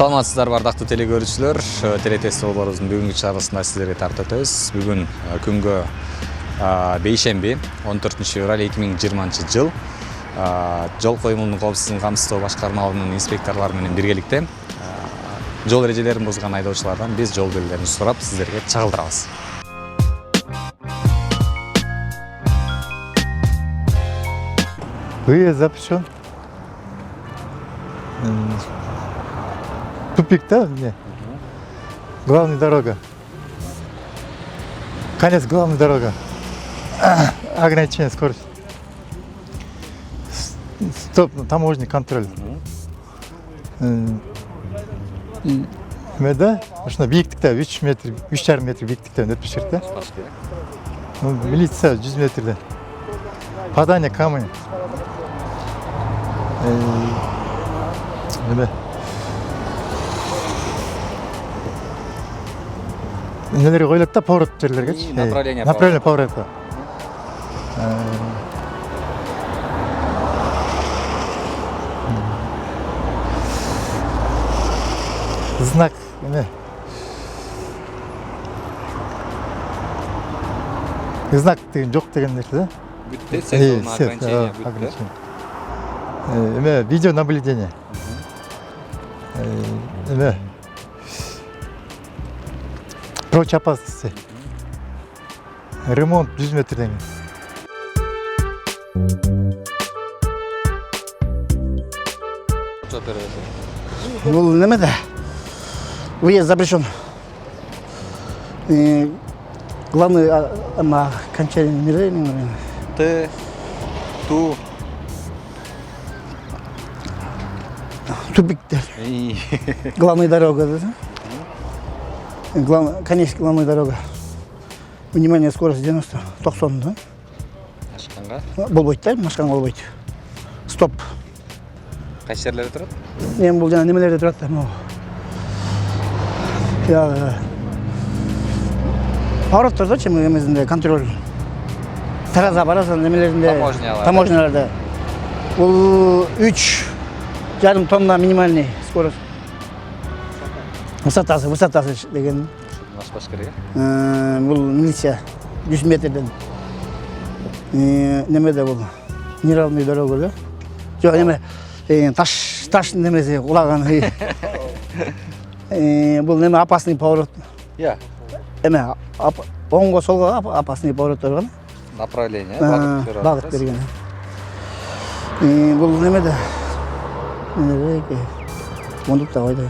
Саламатсыздарбы ардактуу теле көрүүчүлөр, телетест болборубуздун бүгүнкү чыгарылышында сиздерге тартып өтөбүз. Бүгүн күнгө бейшемби 14 февраль 2020 жыл. Жол коюмунун коопсуздугун камсыздоо башкармалыгынын инспекторлору менен биргеликте жол эрежелерин бузган айдоочулардан биз жол белгилерин сурап сиздерге чагылдырабыз. Выезд запрещен. Тупик, да? Нет. Главная дорога. Конец главной дорога. Ограничение скорости. Стоп, таможенный контроль. Да? Машина биіктікте 3 метр, 3,5 метр биіктікте өтпеш керек, да? Милиция 100 метрде. Падание камня. Нелерге коюлат да, поворот жерлергечи. Направление поворота. Знак знак деген жок деген нерсе да? Бүтті, сенсорный ограничение бүтті. Видеонаблюдение. Прочь опасности. Ремонт 100 метрден. Бул немеде? Выезд запрещен. Главный окончание мира. Тупиктер. Главная дорога, да? Конечно, главная дорога. Внимание, скорость 90, 90, да? Ашканга? Болбойт, да? Машкан болбойт. Стоп. Кайсы жерлерде турат? Мен бул жана немелерде турат да, повороттарда чемемизде контроль. Тараза барасың немелеринде, таможняларда. Бул 3,5 тонна минимальный скорость. Высотасы деген. Баш керек. Бул милиция 100 метрден. Немеде бул? Неравный дорога, да? Жок, неме таш немеси улаган. Бул неме опасный поворот. Я. Эме оңго солго опасный повороттор бар. Направление, багыт берген. Бул немеде? Мондукта койдук.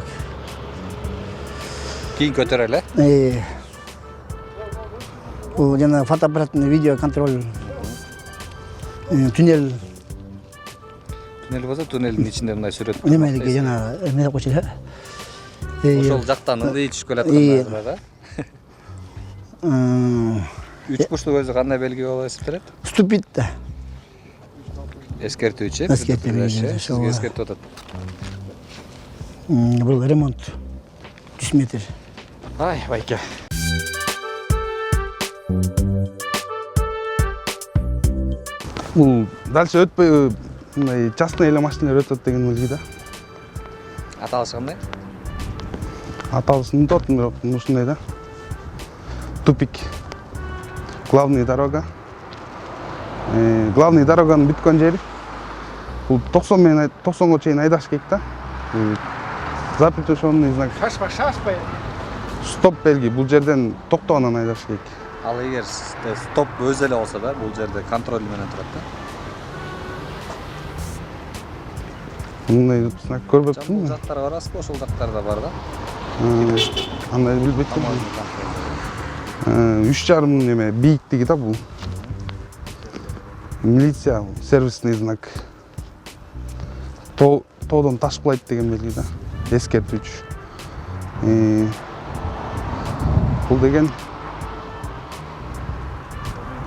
Кийин көтөр эле. Бул жана фотоаппараттын видео контроль. Туннель болсо, туннелдин ичинде мындай сүрөт. Немеге жана эме койчу эле. Ошол жактан ылдый түшүп келатканда да. 3 бурчтук өзү кандай белги болуп эсептелет? Ступит да. Эскертүүчү. Сизге эскертип атат. Бул ремонт 100 метр. Ай, байке. Бул дальше өтпөй мындай частный эле машиналар өтөт деген белги да. Аталышы кандай? Аталышы мынтот ушундай да. Тупик. Главная дорога. Главный дороганын бүткөн жери. Бул 90-го чейин айдаш керек да. Запрещенный знак. Шашпай. Стоп белги. Бул жерден токтогондон айдаш керек. Ал эгер стоп өз эле болсо да, бул жерде контроль менен турат да. Мындай знак көрбөпсүң? Бул жактар барасызбы? Ошол жактарда бар да. Андай билбейт да. 3,5 неме бийиктиги да бул. Милиция сервисный знак. Тоодон ташпылайт деген белги да. Эскертүүчү. Бул деген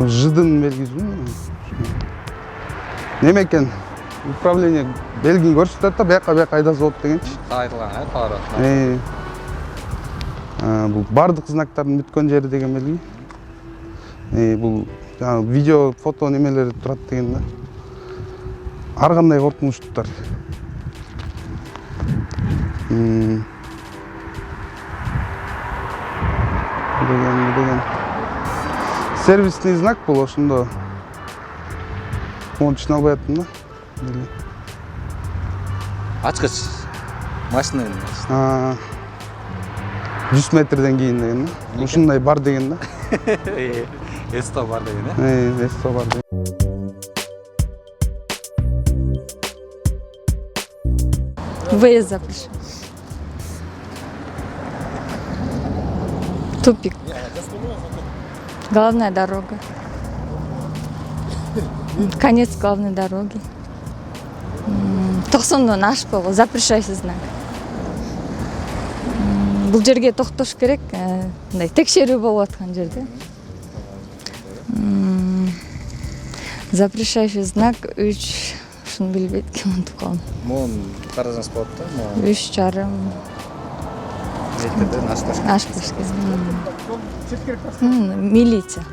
жыдын белгисиби? Неме экен? Управление белгин көрсөтөт да, бияка айдаса болот дегенчи. Айтылган, поворот. Бул бардык знактардын бүткөн жери деген белги. Бул видео, фото немелери турат деген да. Ар кандай коркунучтуктар. деген. Сервисный знак бул ошондо. Onu түшүнө албай аттым да. Ачкыч. Машина. 100 метрден кийин деген да. Ушундай бар деген да. Эсто бар деген, э? Эсто бар деген. Выезд запрещен. Тупик. Главная дорога. Конец главной дороги. 90-дан ашпагыл, запрещайсыз знак. Бул жерге токтош керек, мындай текшерүү болуп аткан жерде. Запрещающий знак 3, ушуну билбейт ким унутуп калдым. Мон каражаңыз болот да, 3,5 метрден ашпаш керек. ашпаш керек. Милиция.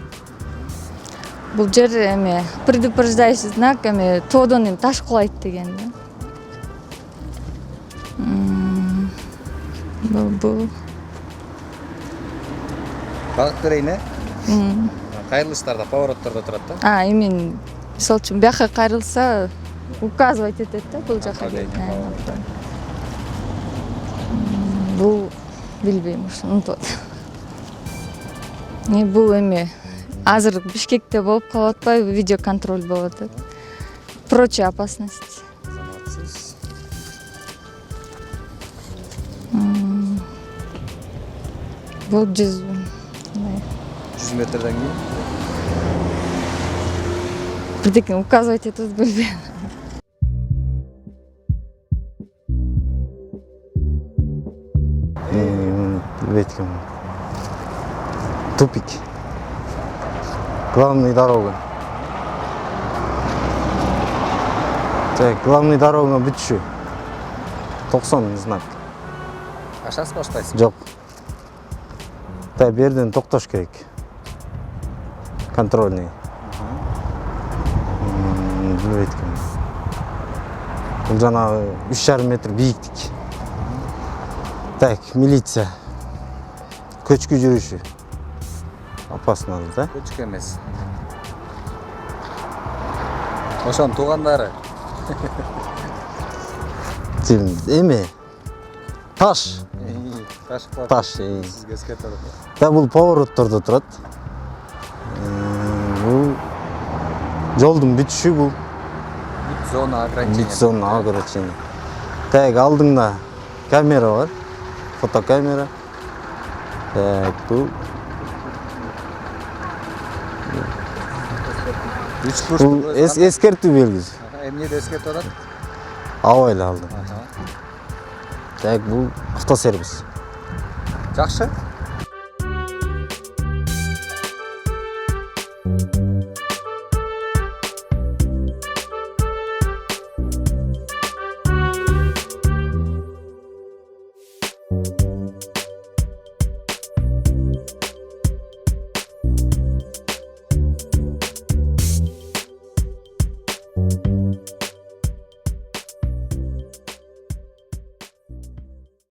Бул жер эме предупреждающий знак эме тоодон эми таш кулайт деген да. Бул Багыт берейин, э? Кайрылыштарда, повороттордо турат да. Эми мисалы үчүн бияка кайрылса указывать этет да, бул жака келип. Бул билбейм, ушуну унутуп атам. Бул эми азыр Бишкекте болуп калып атпайбы, видеоконтроль болуп атат. Прочая опасность. Заматсыз. Бул 100 метрден кийин. бирдеке указывать этет билбейм. Билбейт. Тупик. Главная дорога. Так, главная дорога бүтчү. 90 знак. Ашасыз баштайсыз? Жок. Та берден токтош керек. Контрольный. Билбейт. Бул жана 3,5 метр бийиктик. Так, милиция. Көчкү жүрүшү. Опасно да? Көчкү эмес. Ошонун туугандары. Эме. Таш. Таш. Сизге эскертип атат. Да, бул повороттордо турат. Бул жолдун бүтүшү бул. Зона ограничения. Зона ограничения. Так, алдыңда камера бар. Фотокамера. Так, бул эскертүү белгиси. Эмнеде эскертип атат? Абайлы алдым. Так, бул автосервис. Жакшы.